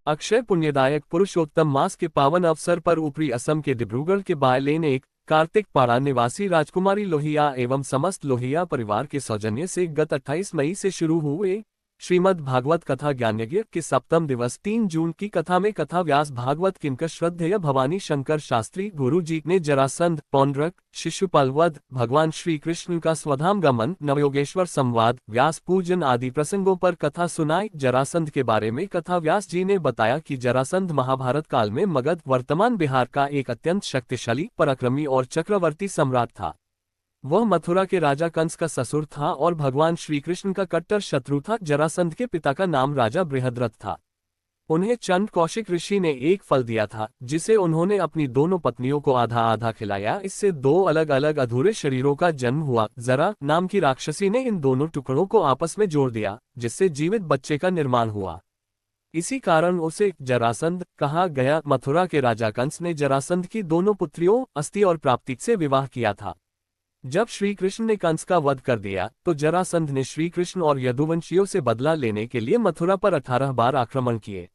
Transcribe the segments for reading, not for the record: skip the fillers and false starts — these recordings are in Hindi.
अक्षय पुण्यदायक पुरुषोत्तम मास के पावन अवसर पर ऊपरी असम के डिब्रूगढ़ के बाय लेन एक कार्तिक पाड़ा निवासी राजकुमारी लोहिया एवं समस्त लोहिया परिवार के सौजन्य से गत 28 मई से शुरू हुए श्रीमद् भागवत कथा ज्ञानयज्ञ के सप्तम दिवस 3 जून की कथा में कथा व्यास भागवत किंकर श्रद्धेय भवानी शंकर शास्त्री गुरु जी ने जरासंध, पौंड्रक, शिशुपाल वध, भगवान श्री कृष्ण का स्वधाम गमन, नवयोगेश्वर संवाद, व्यास पूजन आदि प्रसंगों पर कथा सुनाई। जरासंध के बारे में कथा व्यास जी ने बताया कि जरासंध महाभारत काल में मगध वर्तमान बिहार का एक अत्यंत शक्तिशाली, पराक्रमी और चक्रवर्ती सम्राट था। वह मथुरा के राजा कंस का ससुर था और भगवान श्री कृष्ण का कट्टर शत्रु था। जरासंध के पिता का नाम राजा बृहद्रथ था। उन्हें चंड कौशिक ऋषि ने एक फल दिया था, जिसे उन्होंने अपनी दोनों पत्नियों को आधा आधा खिलाया। इससे 2 अलग अलग अधूरे शरीरों का जन्म हुआ। जरा नाम की राक्षसी ने इन दोनों टुकड़ों को आपस में जोड़ दिया, जिससे जीवित बच्चे का निर्माण हुआ। इसी कारण उसे जरासंध कहा गया। मथुरा के राजा कंस ने जरासंध की दोनों पुत्रियों अस्ति और प्राप्ति से विवाह किया था। जब श्री कृष्ण ने कंस का वध कर दिया तो जरासंध ने श्री कृष्ण और यदुवंशियों से बदला लेने के लिए मथुरा पर 18 बार आक्रमण किए।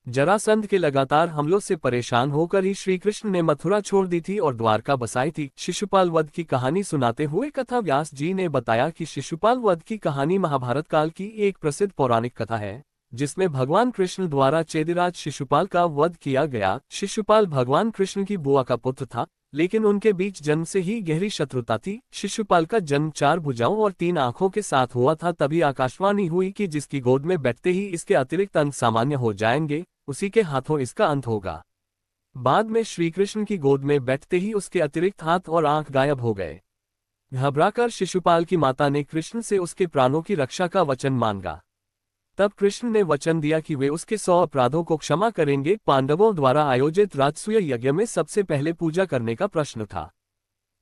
जरासंध के लगातार हमलों से परेशान होकर ही श्री कृष्ण ने मथुरा छोड़ दी थी और द्वारका बसाई थी। शिशुपाल वध की कहानी सुनाते हुए कथा व्यास जी ने बताया कि शिशुपाल वध की कहानी महाभारत काल की एक प्रसिद्ध पौराणिक कथा है, जिसमें भगवान कृष्ण द्वारा चेदिराज शिशुपाल का वध किया गया। शिशुपाल भगवान कृष्ण की बुआ का पुत्र था, लेकिन उनके बीच जन्म से ही गहरी शत्रुता थी। शिशुपाल का जन्म 4 भुजाओं और 3 आंखों के साथ हुआ था। तभी आकाशवाणी हुई कि जिसकी गोद में बैठते ही इसके अतिरिक्त अंग सामान्य हो जाएंगे, उसी के हाथों इसका अंत होगा। बाद में श्री कृष्ण की गोद में बैठते ही उसके अतिरिक्त हाथ और आंख गायब हो गए। घबराकर शिशुपाल की माता ने कृष्ण से उसके प्राणों की रक्षा का वचन मांगा। तब कृष्ण ने वचन दिया कि वे उसके 100 अपराधों को क्षमा करेंगे। पांडवों द्वारा आयोजित राजसूय यज्ञ में सबसे पहले पूजा करने का प्रश्न था।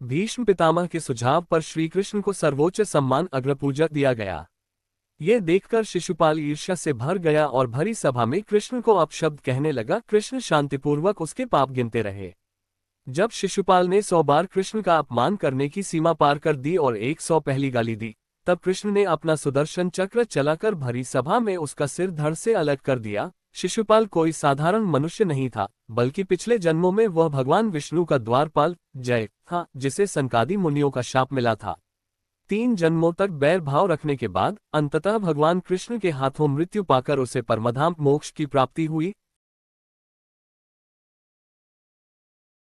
भीष्म पितामह के सुझाव पर श्री कृष्ण को सर्वोच्च सम्मान अग्रपूजा दिया गया। ये देखकर शिशुपाल ईर्ष्या से भर गया और भरी सभा में कृष्ण को अपशब्द कहने लगा। कृष्ण शांतिपूर्वक उसके पाप गिनते रहे। जब शिशुपाल ने 100 बार कृष्ण का अपमान करने की सीमा पार कर दी और 100 पहली गाली दी, तब कृष्ण ने अपना सुदर्शन चक्र चलाकर भरी सभा में उसका सिर धड़ से अलग कर दिया। शिशुपाल कोई साधारण मनुष्य नहीं था, बल्कि पिछले जन्मों में वह भगवान विष्णु का द्वारपाल जय था, जिसे सनकादि मुनियों का शाप मिला था। 3 जन्मों तक बैर भाव रखने के बाद अंततः भगवान कृष्ण के हाथों मृत्यु पाकर उसे परमधाम मोक्ष की प्राप्ति हुई।